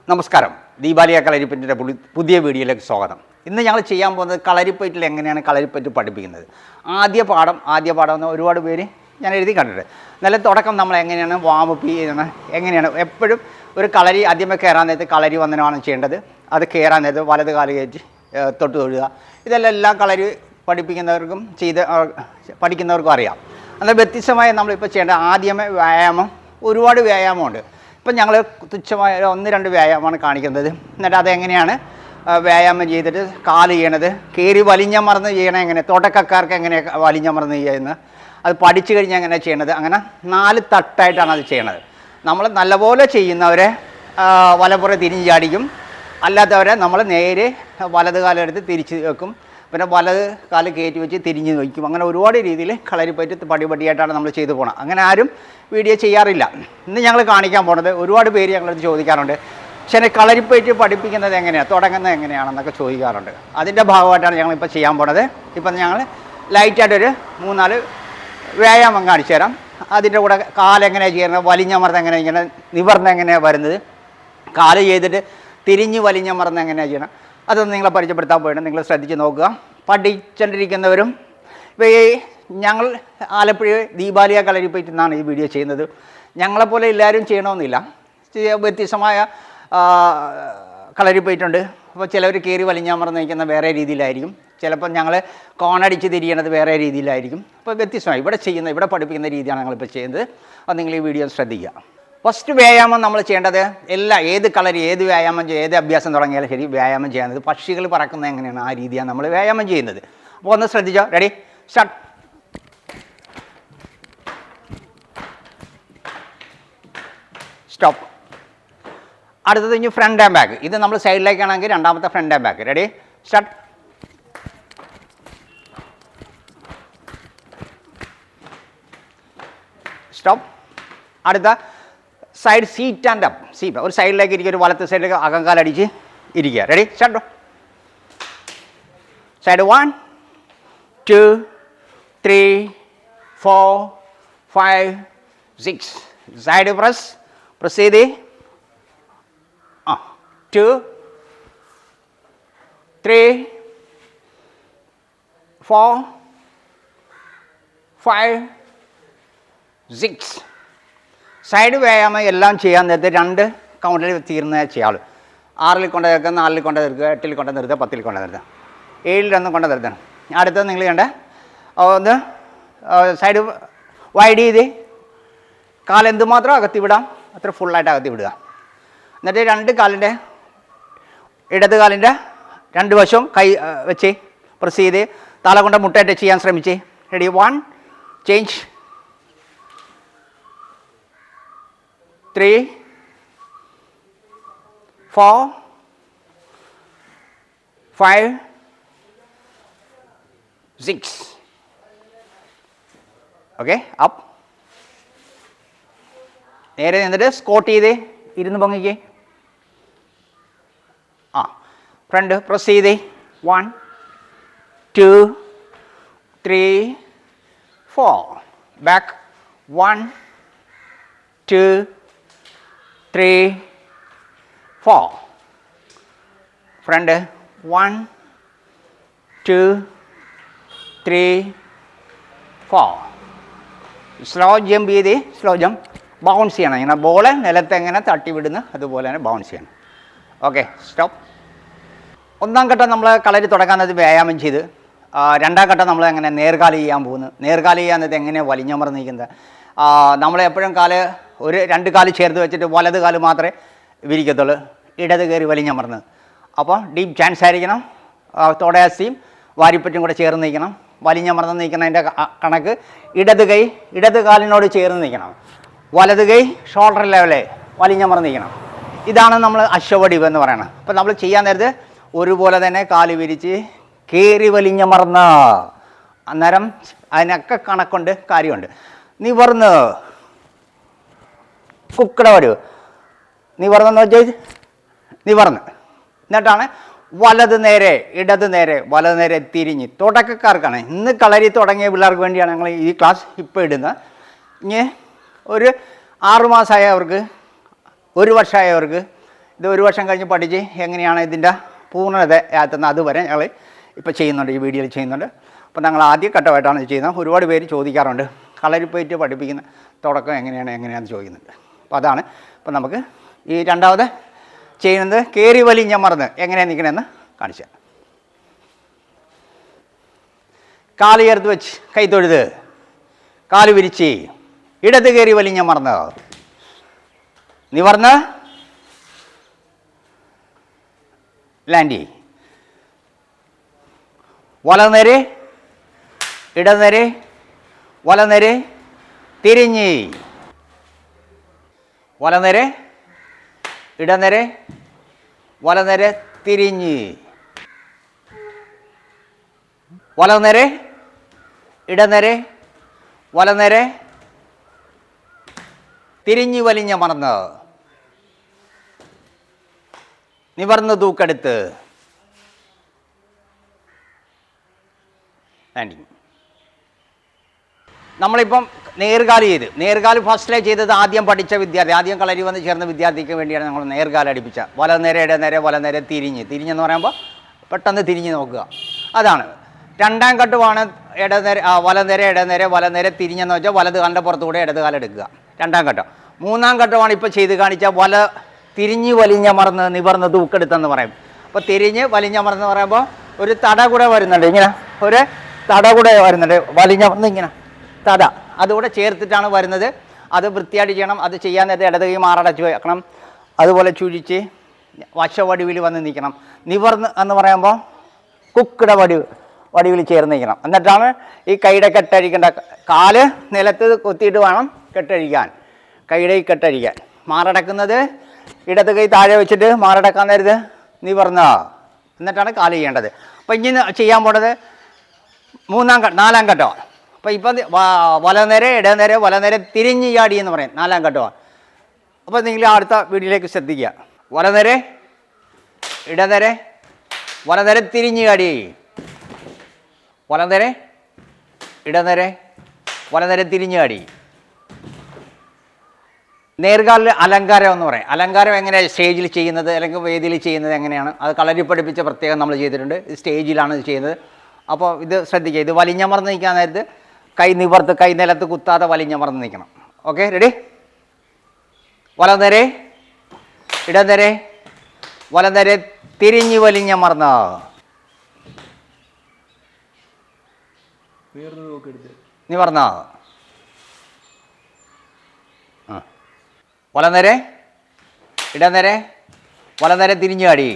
നമസ്കാരം. ദീപാലിയ കളരിപ്പയറ്റിൻ്റെ പുതിയ വീഡിയോയിലേക്ക് സ്വാഗതം. ഇന്ന് ഞങ്ങൾ ചെയ്യാൻ പോകുന്നത് കളരിപ്പയറ്റിൽ എങ്ങനെയാണ് കളരിപ്പയറ്റ് പഠിപ്പിക്കുന്നത്. ആദ്യ പാഠം എന്ന് ഒരുപാട് പേര് ഞാൻ എഴുതി കണ്ടിട്ടുണ്ട്. നല്ല തുടക്കം നമ്മൾ എങ്ങനെയാണ് വാമപ്പ് ചെയ്യുന്നത്, എങ്ങനെയാണ് എപ്പോഴും ഒരു കളരി ആദ്യമേ കയറാൻ നേരത്ത് കളരി വന്ദനമാണ് ചെയ്യേണ്ടത്. അത് കയറാൻ നേരത്ത് വലത് കാല് കയറ്റി തൊട്ട് തൊഴുക. ഇതെല്ലാം എല്ലാ കളരി പഠിപ്പിക്കുന്നവർക്കും പഠിക്കുന്നവർക്കും അറിയാം. എന്നാൽ വ്യത്യസ്തമായി നമ്മളിപ്പോൾ ചെയ്യേണ്ട ആദ്യമേ വ്യായാമം, ഒരുപാട് വ്യായാമമുണ്ട്. ഇപ്പം ഞങ്ങൾ തുച്ഛമായ 1-2 വ്യായാമമാണ് കാണിക്കുന്നത്. എന്നിട്ട് അതെങ്ങനെയാണ് വ്യായാമം ചെയ്തിട്ട് കാല് ചെയ്യണത്, കയറി വലിഞ്ഞമർന്ന് ചെയ്യണം, എങ്ങനെ തുടക്കക്കാർക്ക് എങ്ങനെ വലിഞ്ഞമർന്ന് ചെയ്യുന്നത്, അത് പഠിച്ചു കഴിഞ്ഞാൽ എങ്ങനെ ചെയ്യണത്, അങ്ങനെ 4 തട്ടായിട്ടാണ് അത് ചെയ്യണത്. നമ്മൾ നല്ലപോലെ ചെയ്യുന്നവരെ വലപ്പുറം തിരിഞ്ഞ് ചാടിക്കും, അല്ലാത്തവരെ നമ്മൾ നേരെ വലത് കാലെടുത്ത് തിരിച്ച് വെക്കും, പിന്നെ വലത് കാല് കയറ്റി വെച്ച് തിരിഞ്ഞ് വയ്ക്കും. അങ്ങനെ ഒരുപാട് രീതിയിൽ കളരിപ്പയറ്റ് പടിപടിയായിട്ടാണ് നമ്മൾ ചെയ്തു പോകണം. അങ്ങനെ ആരും വീഡിയോ ചെയ്യാറില്ല. ഇന്ന് ഞങ്ങൾ കാണിക്കാൻ പോണത്, ഒരുപാട് പേര് ഞങ്ങളത് ചോദിക്കാറുണ്ട്, പക്ഷേ കളരിപ്പയറ്റ് പഠിപ്പിക്കുന്നത് എങ്ങനെയാണ്, തുടങ്ങുന്നത് എങ്ങനെയാണെന്നൊക്കെ ചോദിക്കാറുണ്ട്. അതിൻ്റെ ഭാഗമായിട്ടാണ് ഞങ്ങളിപ്പോൾ ചെയ്യാൻ പോണത്. ഇപ്പം ഞങ്ങൾ ലൈറ്റായിട്ടൊരു 3-4 വ്യായാമം കാണിച്ചു തരാം. അതിൻ്റെ കൂടെ കാലെങ്ങനെയാണ് ചെയ്യുന്നത്, വലിഞ്ഞമർന്ന് എങ്ങനെ ഇങ്ങനെ നിവർന്ന് എങ്ങനെയാണ് വരുന്നത്, കാല് ചെയ്തിട്ട് തിരിഞ്ഞ് വലിഞ്ഞമർന്ന് എങ്ങനെയാണ് ചെയ്യണം, അതൊന്ന് നിങ്ങളെ പരിചയപ്പെടുത്താൻ പോയിട്ട് നിങ്ങൾ ശ്രദ്ധിച്ച് നോക്കുക. പഠിച്ചുകൊണ്ടിരിക്കുന്നവരും ഇപ്പോൾ ഈ ഞങ്ങൾ ആലപ്പുഴ ദീപാലിയ കളരിപ്പയറ്റ് എന്നാണ് ഈ വീഡിയോ ചെയ്യുന്നത്. ഞങ്ങളെപ്പോലെ എല്ലാവരും ചെയ്യണമെന്നില്ല, വ്യത്യസ്തമായ കളരിപ്പയറ്റുണ്ട്. അപ്പോൾ ചിലവർ കയറി വലിഞ്ഞമർന്ന് നിൽക്കുന്ന വേറെ രീതിയിലായിരിക്കും, ചിലപ്പോൾ ഞങ്ങൾ കോണടിച്ച് തിരിയണത് വേറെ രീതിയിലായിരിക്കും. അപ്പോൾ വ്യത്യസ്തമായി ഇവിടെ പഠിപ്പിക്കുന്ന രീതിയാണ് ഞങ്ങളിപ്പോൾ ചെയ്യുന്നത്. അത് നിങ്ങൾ ഈ വീഡിയോ ശ്രദ്ധിക്കുക. ഫസ്റ്റ് വ്യായാമം നമ്മൾ ചെയ്യേണ്ടത് ഏത് കളരി, ഏത് വ്യായാമം, ഏത് അഭ്യാസം തുടങ്ങിയാലും ശരി, വ്യായാമം ചെയ്യുന്നത് പക്ഷികൾ പറക്കുന്നത് എങ്ങനെയാണ് ആ രീതിയാണ് നമ്മൾ വ്യായാമം ചെയ്യുന്നത്. അപ്പോൾ ഒന്ന് ശ്രദ്ധിച്ചോ. Ready, start. സ്റ്റോപ്പ്. അടുത്തത് ഇനി ഫ്രണ്ട് ആൻഡ് ബാക്ക്. ഇത് നമ്മൾ സൈഡിലേക്കാണെങ്കിൽ രണ്ടാമത്തെ front and back. Ready, start. Stop. അടുത്ത side seat and up. Seat ഒരു സൈഡിലേക്ക് ഇരിക്കുക, ഒരു വലത്ത് സൈഡിലേക്ക് അകങ്കാലടിച്ച് ഇരിക്കുക. Ready, start. Side 1 2 3 4 5 6. Side press ചെയ്ത് 2 3 4 5 6. സൈഡ് വ്യായാമം എല്ലാം ചെയ്യാൻ നേരത്തെ 2 കൗണ്ടിൽ തീർന്ന ചെയ്യാളൂ. 6-ൽ കൊണ്ട് തീർക്കുക, 4-ൽ കൊണ്ട് തീർക്കുക, 8-ൽ കൊണ്ട് നിർത്തുക, 10-ൽ കൊണ്ട് നിർത്തുക, 7-ൽ കൊണ്ട് നിർത്തണം. അടുത്തത് നിങ്ങൾ കണ്ട ഒന്ന് സൈഡ് വൈഡ് ചെയ്ത് കാലെന്തുമാത്രം അകത്തി വിടാം അത്ര ഫുള്ളായിട്ട് അകത്തി വിടുക. എന്നിട്ട് 2 കാലിൻ്റെ ഇടത് കാലിൻ്റെ 2 വശവും കൈ വെച്ച് പ്രസ് ചെയ്ത് തല കൊണ്ട് മുട്ടയിട്ട് ചെയ്യാൻ ശ്രമിച്ച്. Ready, 1 change 3 4 5 6. Okay, up. നേരെ നിന്നിട്ട് സ്കോട്ട് ചെയ്ത് ഇരുന്ന് പൊങ്ങിക്ക്. ഫ്രണ്ട് പ്രസ് ചെയ്ത് 1 2 3 4. ബാക്ക് 1 2 3 4. ഫ്രണ്ട് 1 2 3 4. സ്ലോ ജമ്പ് ചെയ്ത് ബൗൺസ് ചെയ്യണം. ഇങ്ങനെ ബോള് നിലത്ത് എങ്ങനെ തട്ടി വിടുന്നു അതുപോലെ തന്നെ ബൗൺസ് ചെയ്യണം. Okay, stop. 1-ാം ഘട്ടം നമ്മൾ കളരി തുടങ്ങാൻ വ്യായാമം ചെയ്ത് 2-ാം ഘട്ടം നമ്മൾ എങ്ങനെ നേർകാല് ചെയ്യാൻ പോകുന്നു. നേർകാല് ചെയ്യാന്നത് എങ്ങനെയാണ് വലിഞ്ഞമർന്ന് നിൽക്കുന്നത്. നമ്മളെപ്പോഴും ഒരു 2 കാല് ചേർത്ത് വെച്ചിട്ട് വലത് കാല് മാത്രമേ വിരിക്കത്തുള്ളൂ, ഇടത് കയറി വലിഞ്ഞമർന്ന്. അപ്പോൾ ഡീപ്പ് ചാൻസ് ആയിരിക്കണം. തോടയാസിയും വാരിപ്പറ്റും കൂടെ ചേർന്ന് നിൽക്കണം. വലിഞ്ഞമർന്ന് നിൽക്കുന്നതിൻ്റെ കണക്ക് ഇടത് കാലിനോട് ചേർന്ന് നിൽക്കണം, വലത് കൈ ഷോൾഡർ ലെവലേ വലിഞ്ഞമർന്ന് നിൽക്കണം. ഇതാണ് നമ്മൾ അശ്വവടിവ് എന്ന് പറയുന്നത്. അപ്പോൾ നമ്മൾ ചെയ്യാൻ നേരത്ത് ഒരുപോലെ തന്നെ കാല് വിരിച്ച് കയറി വലിഞ്ഞമർന്ന്, അന്നേരം അതിനൊക്കെ കണക്കുണ്ട്, കാര്യമുണ്ട്. നിവർന്ന് കുക്കട വടിവ്, നിവർന്നെന്ന് വെച്ചാൽ നിവർന്ന്, എന്നിട്ടാണ് വലത് നേരെ ഇടത് നേരെ വലത് നേരെ തിരിഞ്ഞ്. തുടക്കക്കാർക്കാണ്, ഇന്ന് കളരി തുടങ്ങിയ പിള്ളേർക്ക് വേണ്ടിയാണ് ഞങ്ങൾ ഈ ക്ലാസ് ഇപ്പോൾ ഇടുന്നത്. ഇനി ഒരു 6 മാസമായവർക്ക്, 1 വർഷമായവർക്ക്, ഇത് ഒരു വർഷം കഴിഞ്ഞ് പഠിച്ച് എങ്ങനെയാണ് ഇതിൻ്റെ പൂർണ്ണത എത്തുന്നത് അതുവരെ ഞങ്ങൾ ഇപ്പോൾ ചെയ്യുന്നുണ്ട്, ഈ വീഡിയോയിൽ ചെയ്യുന്നുണ്ട്. അപ്പോൾ ഞങ്ങൾ ആദ്യ ഘട്ടമായിട്ടാണ് ഇത് ചെയ്യുന്നത്. ഒരുപാട് പേര് ചോദിക്കാറുണ്ട് കളരിപ്പയറ്റ് പഠിപ്പിക്കുന്ന തുടക്കം എങ്ങനെയാണെന്ന് ചോദിക്കുന്നുണ്ട്. അപ്പോൾ അതാണ് ഇപ്പോൾ നമുക്ക് ഈ രണ്ടാമത് ചെയ്യുന്നത്. കയറി വലിഞ്ഞമർന്ന് എങ്ങനെയാണ് നിൽക്കണമെന്ന് കാണിച്ചു. കാല് ചേർത്ത് വെച്ച് കൈ തൊഴുത് കാല് വിരിച്ച് ഇടത് കയറി വലിഞ്ഞമർന്ന് നിവർന്ന് ലാൻഡി വലനേരെ ഇടനേരെ വലനേരെ തിരിഞ്ഞ് വലനേരെ ഇടനേരെ വലനേരെ തിരിഞ്ഞ് വലനേരെ ഇടനേരെ വലനേരെ തിരിഞ്ഞ് വലിഞ്ഞമർന്ന് നിവർന്ന് തൂക്കെടുത്ത് ലാൻഡിങ്. നമ്മളിപ്പം നേർകാല് ചെയ്ത്, നേർകാല് ഫസ്റ്റിലെ ചെയ്തത് ആദ്യം പഠിച്ച വിദ്യാർത്ഥി, ആദ്യം കളരി വന്ന് ചേർന്ന വിദ്യാർത്ഥിക്ക് വേണ്ടിയാണ് നമ്മൾ നേർകാല അടുപ്പിച്ച. വലനേരെ ഇടനേരെ വലനേരെ തിരിഞ്ഞെന്ന് പറയുമ്പോൾ പെട്ടെന്ന് തിരിഞ്ഞ് നോക്കുക. അതാണ് രണ്ടാം ഘട്ടമാണ്. വലനേരെ ഇടനേരെ വലനേരെ തിരിഞ്ഞെന്ന് വെച്ചാൽ വലത് കാലിൻ്റെ പുറത്തുകൂടെ ഇടത് കാലം എടുക്കുക, രണ്ടാം ഘട്ടം. മൂന്നാം ഘട്ടമാണ് ഇപ്പോൾ ചെയ്ത് കാണിച്ച വല തിരിഞ്ഞ് വലിഞ്ഞമർന്ന് നിവർന്ന് തൂക്കെടുത്തെന്ന് പറയും. അപ്പോൾ തിരിഞ്ഞ് വലിഞ്ഞമർന്ന് പറയുമ്പോൾ ഒരു തട കൂടെ വരുന്നുണ്ട്, ഇങ്ങനെ ഒരു തട കൂടെ വരുന്നുണ്ട്, വലിഞ്ഞമർന്ന് ഇങ്ങനെ തട അതുകൂടെ ചേർത്തിട്ടാണ് വരുന്നത്. അത് വൃത്തിയായിട്ട് ചെയ്യണം. അത് ചെയ്യാൻ നേരത്തെ ഇടത് കൈ മാറടച്ച് വെക്കണം, അതുപോലെ ചുഴിച്ച് വശവടിവിൽ വന്ന് നിൽക്കണം. നിവർന്ന് എന്ന് പറയുമ്പോൾ കുക്കിടെ വടിവിൽ ചേർന്ന് നിൽക്കണം. എന്നിട്ടാണ് ഈ കൈയുടെ കെട്ടഴിക്കേണ്ട. കാല് നിലത്ത് കൊത്തിയിട്ട് വേണം കെട്ടഴിക്കാൻ, കൈയുടെ കെട്ടഴിക്കാൻ. മാറടക്കുന്നത് ഇടത് കൈ താഴെ വെച്ചിട്ട് മാറടക്കാൻ നേരത്ത് നിവർന്ന, എന്നിട്ടാണ് കാല് ചെയ്യേണ്ടത്. അപ്പം ഇനി ചെയ്യാൻ പോണത് നാലാം ഘട്ടമാണ്. അപ്പോൾ ഇപ്പം വലനേരെ ഇടനേരെ വലനേരെ തിരിഞ്ഞ് ചാടി എന്ന് പറയും, നാലാം ഘട്ടമാണ്. അപ്പോൾ നിങ്ങൾ അടുത്ത വീഡിയോയിലേക്ക് ശ്രദ്ധിക്കുക. വലനേരെ ഇടനേരെ വലനേരെ തിരിഞ്ഞ് ചാടി, വലനേരെ ഇടനേരെ വലനേരെ തിരിഞ്ഞ് ചാടി. നേർകാലിൽ അലങ്കാരം എന്ന് പറയും. അലങ്കാരം എങ്ങനെയാണ് സ്റ്റേജിൽ ചെയ്യുന്നത് അല്ലെങ്കിൽ വേദിയിൽ ചെയ്യുന്നത് എങ്ങനെയാണ്, അത് കളരി പഠിപ്പിച്ച പ്രത്യേകം നമ്മൾ ചെയ്തിട്ടുണ്ട്. സ്റ്റേജിലാണ് ഇത് ചെയ്യുന്നത്. അപ്പോൾ ഇത് ശ്രദ്ധിക്കുക. ഇത് വലിഞ്ഞമർന്ന് നിൽക്കാൻ നേരത്ത് കൈ നിവർത്ത്, കൈ നിലത്ത് കുത്താതെ വലിഞ്ഞമർന്ന് നിൽക്കണം. Okay, ready? വലനേരെ ഇടനേരെ വലനേരെ തിരിഞ്ഞ് വലിഞ്ഞമർന്ന് നിവർന്ന വലനേരെ ഇടനേരെ വലനേരെ തിരിഞ്ഞ് ചാടി.